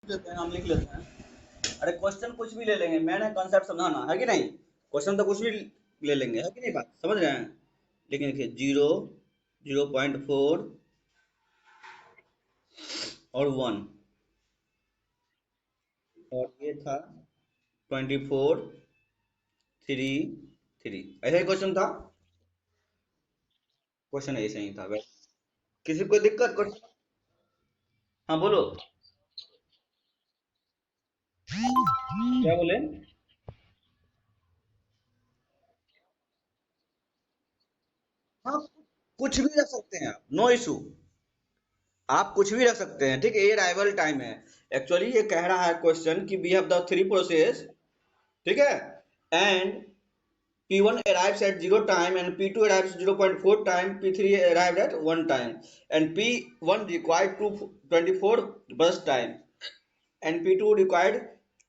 लेते हैं, हम लिख लेते हैं। अरे क्वेश्चन कुछ भी ले लेंगे, मैंने कॉन्सेप्ट समझाना है कि नहीं। क्वेश्चन तो कुछ भी ले लेंगे, है कि नहीं, बात समझ रहे हैं। लेकिन देखिए 0, 0.4 और 1, और ये था 24, 3, 3, ऐसा ही क्वेश्चन था। क्वेश्चन ऐसे ही था बस। किसी को दिक्कत क्वेश्चन? हाँ बोलो। क्या बोले? हाँ, कुछ भी रख सकते हैं आप, नो इशू। आप कुछ भी रख सकते हैं, ठीक है, ये राइवल टाइम है। एक्चुअली ये कह रहा है क्वेश्चन कि we have the three process, ठीक है, and P1 arrives at 0 time and P2 arrives 0.4 time, P3 arrived at 1 time, and P1 required 24 burst time, and P2 required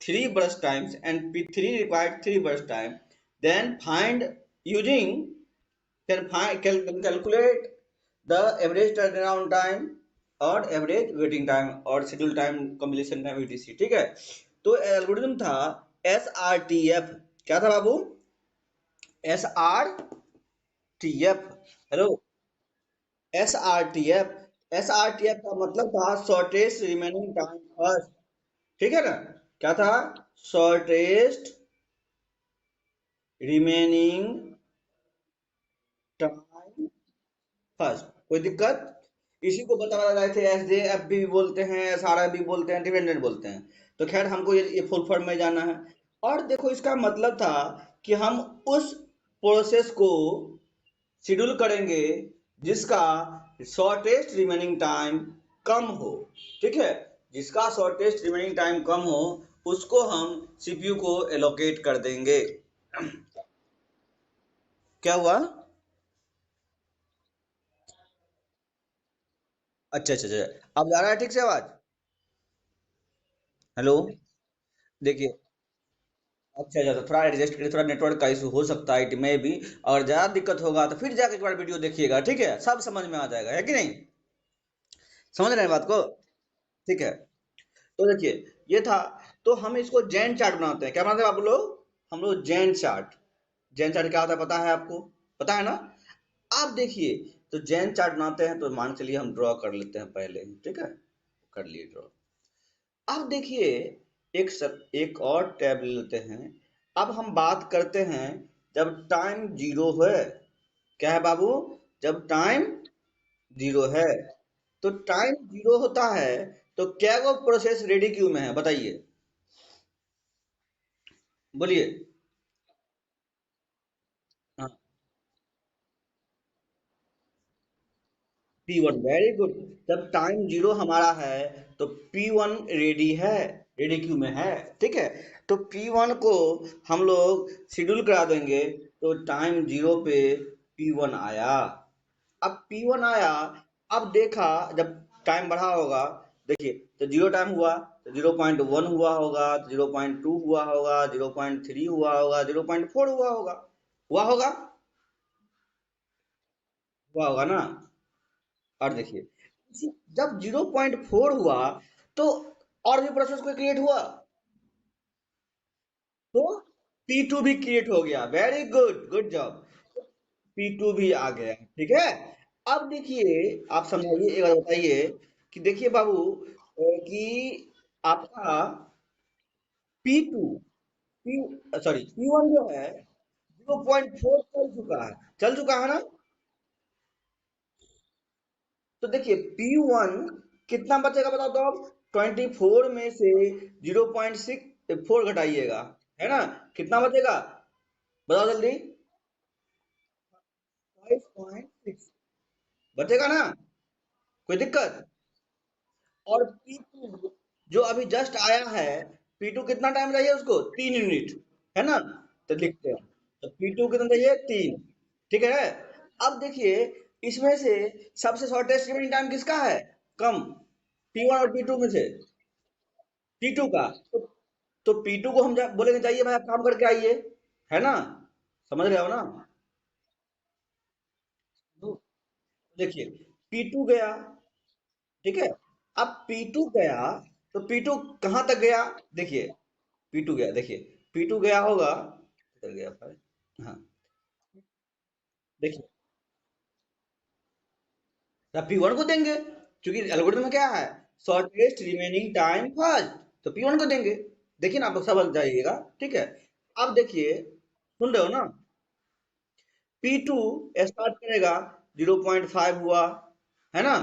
3 burst times, and P3 required 3 burst time. Then find using can calculate the average turnaround time और average waiting time और schedule time completion time etc, ठीक है। तो algorithm था SRTF। क्या था बाबू? SRTF। Hello. SRTF। SRTF का मतलब था शॉर्टेस्ट रिमेनिंग टाइम फर्स्ट, ठीक है ना। क्या था? Shortest remaining time first. कोई दिक्कत? इसी को बता रहे थे, SJF भी बोलते हैं, SRF भी बोलते हैं, डिपेंडेंट बोलते हैं। तो खैर हमको ये फुल फॉर्म में जाना है। और देखो इसका मतलब था कि हम उस प्रोसेस को शेड्यूल करेंगे जिसका शॉर्टेस्ट रिमेनिंग टाइम कम हो, ठीक है। जिसका शॉर्टेस्ट रिमेनिंग टाइम कम हो उसको हम सीपीयू को एलोकेट कर देंगे। क्या हुआ? अच्छा अच्छा अच्छा, अब जा रहा है ठीक से आवाज? हेलो। देखिए, अच्छा अच्छा, तो थोड़ा एडजस्ट करिए, थोड़ा नेटवर्क का इशू हो सकता है में भी। और ज्यादा दिक्कत होगा तो फिर जाके एक बार वीडियो देखिएगा, ठीक है, सब समझ में आ जाएगा, है कि नहीं। समझ रहे हैं बात को? ठीक है। तो देखिए, ये था। तो हम इसको जैन चार्ट बनाते हैं। क्या बनाते हैं आप लोग? हम लोग जैन चार्ट। जैन चार्ट क्या होता है पता है आपको? पता है ना? आप देखिए, तो जैन चार्ट बनाते हैं तो मान चलिए हम ड्रॉ कर लेते हैं पहले ही, ठीक है। कर लिए ड्रॉ। अब देखिए, एक और टैब ले लेते हैं। अब हम बात करते हैं जब टाइम जीरो है। क्या है बाबू? जब टाइम जीरो है। तो टाइम जीरो होता है तो क्या वो प्रोसेस रेडी क्यू में है, बताइए, बोलिए। हाँ, P1 वेरी गुड। जब टाइम जीरो हमारा है तो P1 रेडी है, रेडी क्यू में है, ठीक है। तो P1 को हम लोग शेड्यूल करा देंगे। तो टाइम जीरो पे P1 आया। अब P1 आया। अब देखा, जब टाइम बढ़ा होगा, देखिए, तो जीरो टाइम हुआ तो 0.1 हुआ होगा, 0.2 हुआ होगा, 0.3 हुआ होगा, 0.4 हुआ होगा। हुआ होगा। हुआ होगा ना। और देखिए, जब 0.4 हुआ तो और भी प्रोसेस कोई क्रिएट हुआ तो P2 भी क्रिएट हो गया। Very good, good job. P2 भी आ गया, ठीक है। अब देखिए, आप समझाइए, एक बार बताइए कि देखिए बाबू, कि आपका P2, P सॉरी P1 जो है 0.4 चल चुका है ना। तो देखिए P1 कितना बचेगा बताओ तो अब। 24 में से 0.64 घटाइएगा, है ना। कितना बचेगा? बताओ जल्दी। 5.6 बचेगा ना। कोई दिक्कत? और P2 जो अभी जस्ट आया है, P2 कितना टाइम चाहिए उसको? 3 यूनिट, है ना। तो लिखते हैं, तो P2 कितना चाहिए? 3, ठीक है। अब देखिए, इसमें से सबसे शॉर्टेस्ट रिमेनिंग टाइम किसका है कम? P1 और P2 में से P2 का। तो P2 को हम बोलेंगे जाइए भाई आप काम करके आइए, है ना। समझ रहे हो ना। तो देखिए, P2 गया, ठीक है। अब P2 गया तो P2 कहाँ तक गया? देखिए, P2 गया, देखिए P2 गया होगा, किधर गया भाई? हाँ, देखिए P1 को देंगे, क्योंकि एल्गोरिथम में क्या है, शॉर्टेस्ट रिमेनिंग टाइम फर्स्ट, तो P1 को देंगे। देखिए ना, आप लोग समझ जाइएगा, ठीक है। अब देखिए, सुन रहे हो ना, P2 स्टार्ट करेगा, 0.5 हुआ, है ना,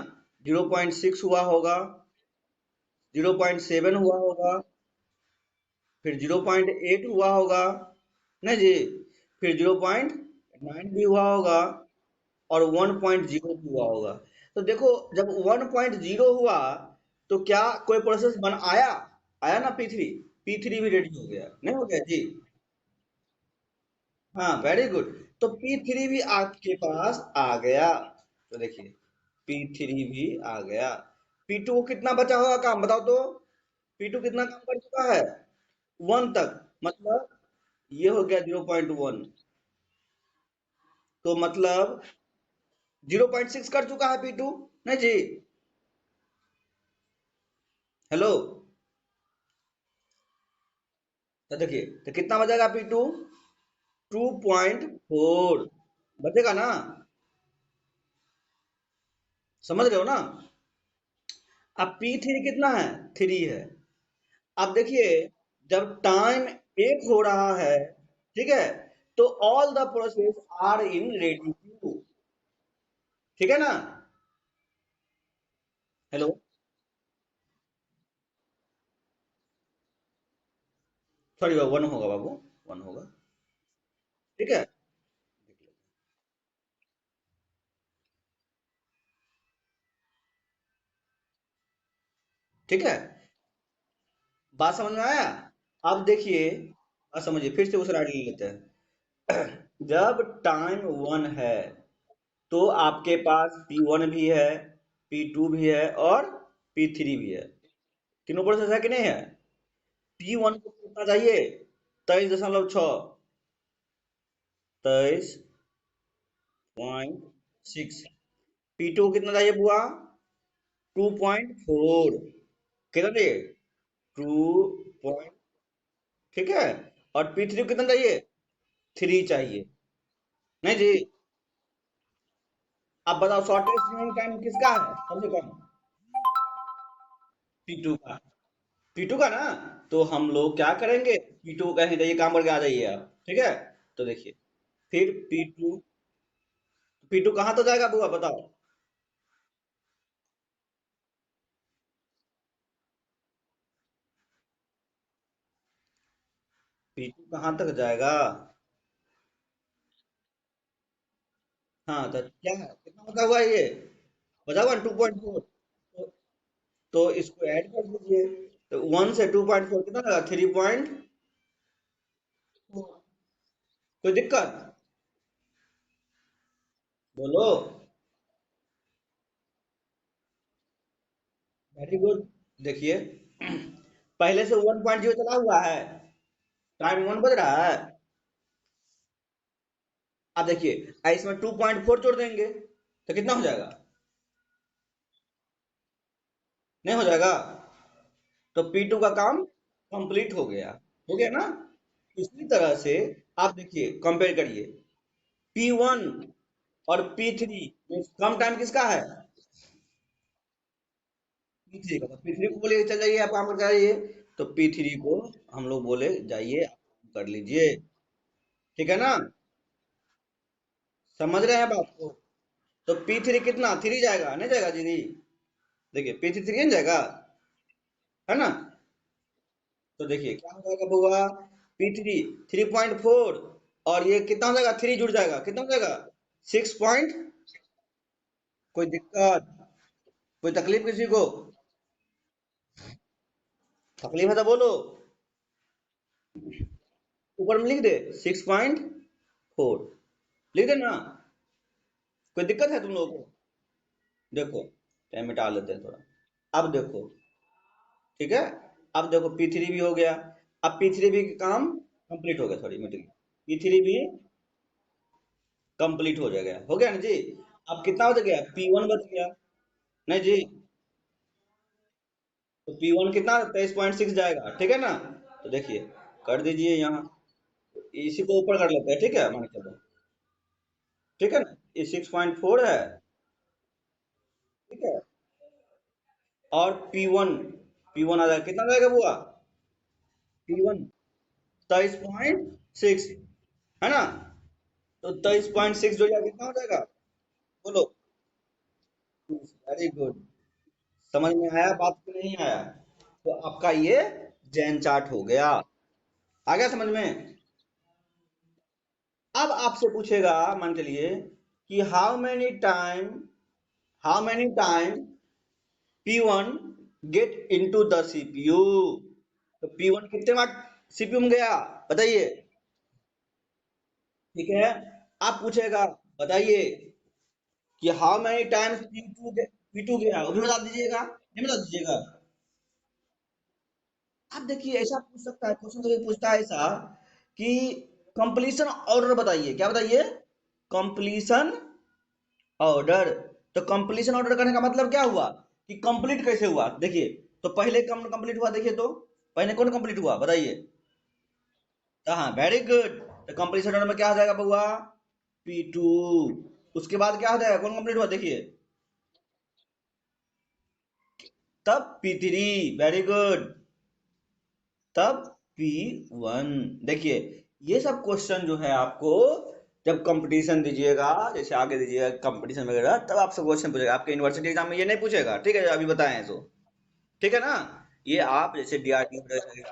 0.6 हुआ होगा, 0.7 हुआ होगा, फिर 0.8 हुआ होगा, नहीं जी, फिर 0.9 भी हुआ होगा, और 1.0 भी हुआ होगा। तो देखो, जब 1.0 हुआ, तो क्या कोई प्रोसेस बन आया? आया ना P3, P3 भी रेडी हो गया, नहीं हो गया जी? हाँ, वेरी गुड। तो P3 भी आपके पास आ गया, तो देखिए P3 भी आ गया। P2 को कितना बचा होगा काम, बताओ तो? P2 कितना काम कर चुका है? 1 तक, मतलब ये हो गया 0.1, तो मतलब 0.6 कर चुका है P2, नहीं जी? हेलो, तो देखिए, तो कितना बचेगा P2? 2.4 बचेगा ना? समझ रहे हो ना? अब P3 कितना है? 3 है। अब देखिए, जब टाइम 1 हो रहा है, ठीक है, तो all the process are in ready queue, ठीक है ना? हेलो, सॉरी, 1 होगा बाबू, 1 होगा, ठीक है। ठीक है, बात समझ में आया? अब देखिए, बात समझिए, फिर से उस राइट ले लेते हैं। जब टाइम 1 है, तो आपके पास P1 भी है, P2 भी है, और P3 भी है। तीनों प्रोसेस है कि नहीं है? P1 को कितना चाहिए? 23.6, 23.6। P2 को कितना चाहिए बुआ? 2.4। कितना चाहिए? 2 ठीक है। और P3 को कितना चाहिए? 3 चाहिए, नहीं जी? अब बताओ, शॉर्टेस्ट रिमेनिंग टाइम किसका है सबसे कम? P2 का। P2 का ना? तो हम लोग क्या करेंगे, P2 को कहेंगे ये काम करके आ जाइए आप, ठीक है। तो देखिए, फिर P2 कहाँ तो जाएगा बुआ, बताओ? P2 कहाँ तक जाएगा? हाँ, तो क्या है, कितना बचा हुआ है ये? बचा हुआ 2.4, तो इसको ऐड कर दीजिए। तो 1 से 2.4 कितना लगा? 3.4। कोई दिक्कत? बोलो। Very good. देखिए, पहले से 1.0 चला हुआ है, टाइम 1 बज रहा है। अब देखिए, इसमें 2.4 जोड़ देंगे, तो कितना हो जाएगा? नहीं हो जाएगा? तो P2 का काम कंप्लीट हो गया, हो गया ना? इसी तरह से आप देखिए, कंपेयर करिए, P1 और P3 में कम टाइम किसका है? P3 का। तो P3 को बोले चल जाइए, आप काम कर जाइए, तो P3 को हम लोग बोले जाइए, आप काम कर लीजिए, ठीक है ना? समझ रहे हैं बात को? तो P3 कितना, 3 जाएगा, नहीं जाएगा जी? देखिए, P3 3 जाएगा, है ना? तो देखिए क्या हो जाएगा बुआ, P3 3.4, और ये कितना हो जाएगा, 3 जुड़ जाएगा, कितना हो जाएगा? 6 पॉइंट। कोई दिक्कत? कोई तकलीफ किसी को? तकलीफ है तो बोलो, ऊपर में लिख दे, 6.4, लिख दे ना। कोई दिक्कत है तुम लोगों को? देखो, टाइम मिटा लेते हैं थोड़ा। अब देखो, ठीक है, अब देखो P3 भी हो गया। अब P3 भी काम कंप्लीट हो गया, सॉरी मिट गया, P3 भी कंप्लीट हो गया ना जी? अब कितना बच गया? P1 बच गया, नहीं जी? तो P1 कितना 23.6 जाएगा, ठीक है ना। तो देखिए, कर दीजिए यहाँ, इसी को ऊपर कर लेते हैं, ठीक है, मान के चलो, ठीक है ना, ये 6.4 है, ठीक है। और P1 आ जाएगा, कितना जाएगा बुआ, P1 23.6, है ना। तो 23.6 जो जाएगा कितना हो जाएगा, बोलो। Very good. समझ में आया बात की नहीं आया। तो आपका ये जैन चार्ट हो गया, आ गया समझ में। अब आपसे पूछेगा, मान के लिए कि how many time P1 get into the CPU. तो P1 कितने बार सीपीयू में गया, बताइए, ठीक है। आप पूछेगा, बताइए कि हाउ मेनी टाइम्स P2 गया, वो भी बता दीजिएगा, नहीं बता दीजिएगा। आप देखिए, ऐसा पूछ सकता है क्वेश्चन, तो ये पूछता है ऐसा कि कंप्लीशन ऑर्डर बताइए, क्या बताइए, कंप्लीशन ऑर्डर। तो कंप्लीशन ऑर्डर करने का मतलब क्या हुआ कि कंप्लीट कैसे हुआ, देखिए। तो पहले कम कंप्लीट हुआ, देखिए तो पहले कौन कंप्लीट हुआ, बताइए। तो हाँ, वेरी गुड। तो कंप्लीशन ऑर्डर में क्या आ जाएगा बउआ, P2। उसके बाद क्या आ जाएगा, कौन कंप्लीट हुआ, देखिए, तब P3, वेरी गुड, तब P1। देखिए, ये सब क्वेश्चन जो है आपको जब कंपटीशन दीजिएगा, जैसे आगे दीजिएगा कंपटीशन वगैरह, तब आपसे क्वेश्चन पूछेगा। आपके यूनिवर्सिटी एग्जाम में ये नहीं पूछेगा, ठीक है, जो अभी बताएं तो, ठीक है ना। ये आप जैसे डीआरडी,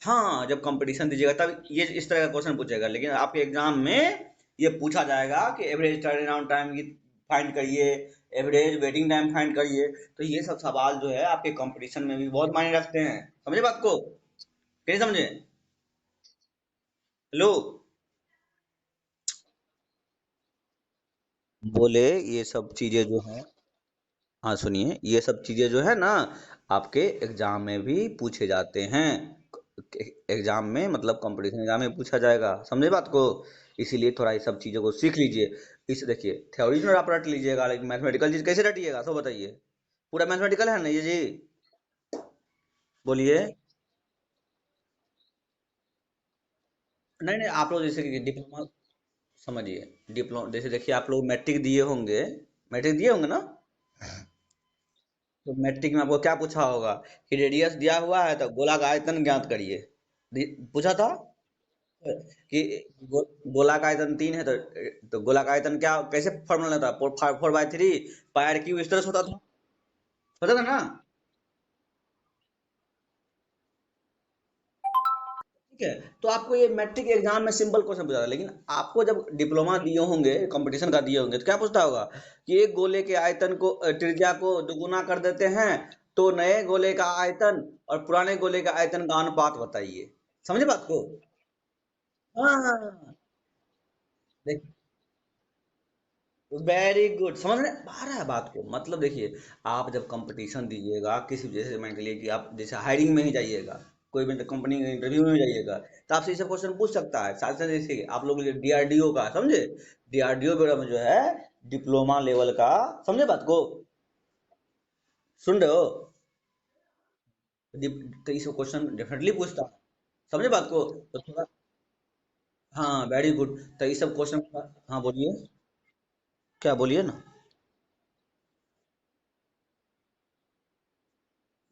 हाँ, जब कंपटीशन दीजिएगा तब ये इस तरह का क्वेश्चन पूछेगा, लेकिन आपके एग्जाम में ये पूछा जाएगा कि एवरेज टर्न अराउंड टाइम की फाइंड करिए, एवरेज वेटिंग टाइम फाइंड करिए। तो ये सब सवाल जो है आपके कंपटीशन में भी बहुत मायने रखते हैं, समझे बात को, कैसे समझे। हेलो, बोले ये सब चीजें जो है, हाँ सुनिए, ये सब चीजें जो है ना आपके एग्जाम में भी पूछे जाते हैं। एग्जाम में मतलब कंपटीशन एग्जाम में पूछा जाएगा, समझे बात को। इसीलिए थोड़ा ये सब चीजों को सीख लीजिए। इस देखिए, थ्योरी जो आप रट लीजिएगा, लेकिन मैथमेटिकल चीज कैसे रटिएगा, तो बताइए। पूरा मैथमेटिकल है ना ये जी, बोलिए। नहीं नहीं, आप लोग जैसे कि डिप्लोमा, समझिए, डिप्लोमा जैसे देखिए, आप लोग मैट्रिक दिए होंगे, मैट्रिक दिए होंगे ना। तो मैट्रिक में आपको क्या पूछा होगा कि रेडियस दिया हुआ है तो गोला का आयतन ज्ञात करिए, पूछा था कि गोला का आयतन 3 है, तो गोला का आयतन क्या, कैसे फॉर्मूला था, 4/3 पाई क्यू, इस तरह से होता था ना। ठीक है। तो आपको ये मैट्रिक एग्जाम में सिंपल क्वेश्चन पूछा था, लेकिन आपको जब डिप्लोमा दिए होंगे, कंपटीशन का दिए होंगे, तो क्या पूछता होगा कि एक गोले के आयतन को, त्रिज्या को दोगुना कर देते हैं, तो नए गोले का आयतन और पुराने गोले का आयतन का अनुपात बताइए, समझे बात को। हाँ, वेरी गुड, समझ में आ रहा है बात को, मतलब देखिए, आप जब कंपटीशन दीजिएगा किसी, जैसे मान के लिए कि आप जैसे हायरिंग में ही जाइएगा, कोई भी कंपनी के इंटरव्यू में जाइएगा, तो आपसे ये सब क्वेश्चन पूछ सकता है। साथ साथ जैसे आप लोग डीआरडीओ का, समझे, डीआरडीओ वगैरह में जो है डिप्लोमा लेवल का, समझे बात को, सुन रहे हो, तो ये सब क्वेश्चन डेफिनेटली पूछता है, समझे बात को। तो थोड़ा, हाँ वेरी गुड। तो ये सब क्वेश्चन, हाँ बोलिए, क्या बोलिए ना।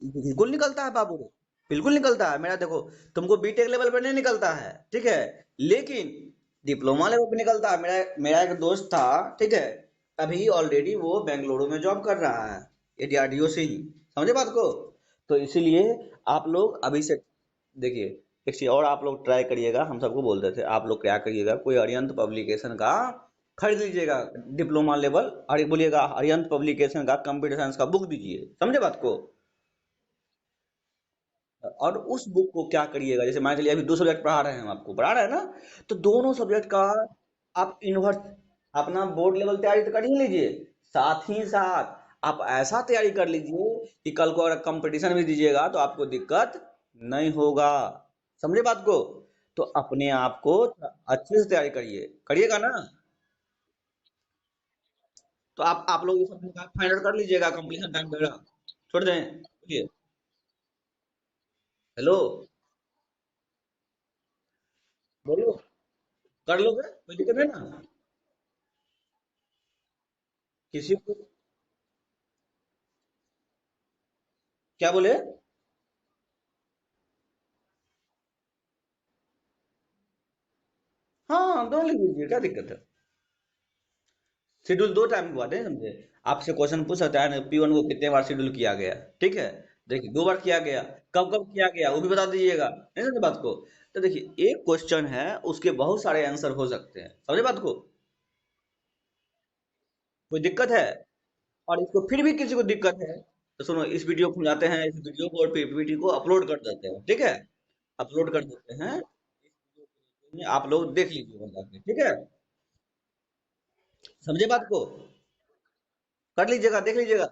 बिल्कुल निकलता है बाबू, बिल्कुल निकलता है। मेरा देखो, तुमको बीटेक लेवल पर नहीं निकलता है, ठीक है, लेकिन डिप्लोमा लेवल पे निकलता है। मेरा मेरा एक दोस्त था, ठीक है, अभी ऑलरेडी वो बेंगलुरु में जॉब कर रहा है, ये डीआरडीओ से ही, समझे बात को। तो इसीलिए आप लोग अभी से देखिए, एक चीज और आप लोग ट्राई करिएगा, हम सबको बोलते थे, आप लोग क्या करिएगा, कोई अरियंत पब्लिकेशन का खरीद लीजिएगा, डिप्लोमा लेवल, और एक बोलिएगा अरियंत पब्लिकेशन का कंप्यूटर साइंस का बुक दीजिए, समझे बात को। और उस बुक को क्या करिएगा, जैसे मान के चलिए अभी 2 सब्जेक्ट पढ़ा रहे हैं, हम आपको पढ़ा रहे हैं ना, तो दोनों सब्जेक्ट का आप इन्वर्स, अपना बोर्ड लेवल तैयारी तो कर ही लीजिए, साथ ही साथ आप ऐसा तैयारी कर लीजिए कि कल को अगर कंपटीशन भी दीजिएगा तो आपको दिक्कत नहीं होगा, समझे बात को। तो अपने आप को अच्छे से तैयारी करिए, करिएगा ना। तो आप लोग ये सब फाइंड आउट कर लीजिएगा, कंपटीशन टाइम वगैरह छोड़ दें। बोलिए। हेलो। बोलो। कर लोगे, कोई दिक्कत है ना। किसी को। क्या बोले। हाँ, दोनों लिख लीजिए, क्या दिक्कत है। शेड्यूल दो टाइम की बात है, समझे। आपसे क्वेश्चन पूछ सकता है ना, P1 को कितने बार शेड्यूल किया गया। ठीक है। देखिए, 2 बार किया गया। कब कब किया गया वो भी बता दीजिएगा, नहीं समझे बात को। तो देखिए, एक क्वेश्चन है, उसके बहुत सारे आंसर हो सकते हैं, समझे बात को। कोई दिक्कत है। और इसको फिर भी किसी को दिक्कत है, तो सुनो, इस वीडियो को जाते हैं, इस वीडियो को और पीपीटी को अपलोड कर देते हैं, ठीक है। अपलोड कर देते हैं। आप लोग देख लीजिएगा जाके, ठीक है। समझे बात को। कर लीजिएगा, देख लीजिएगा।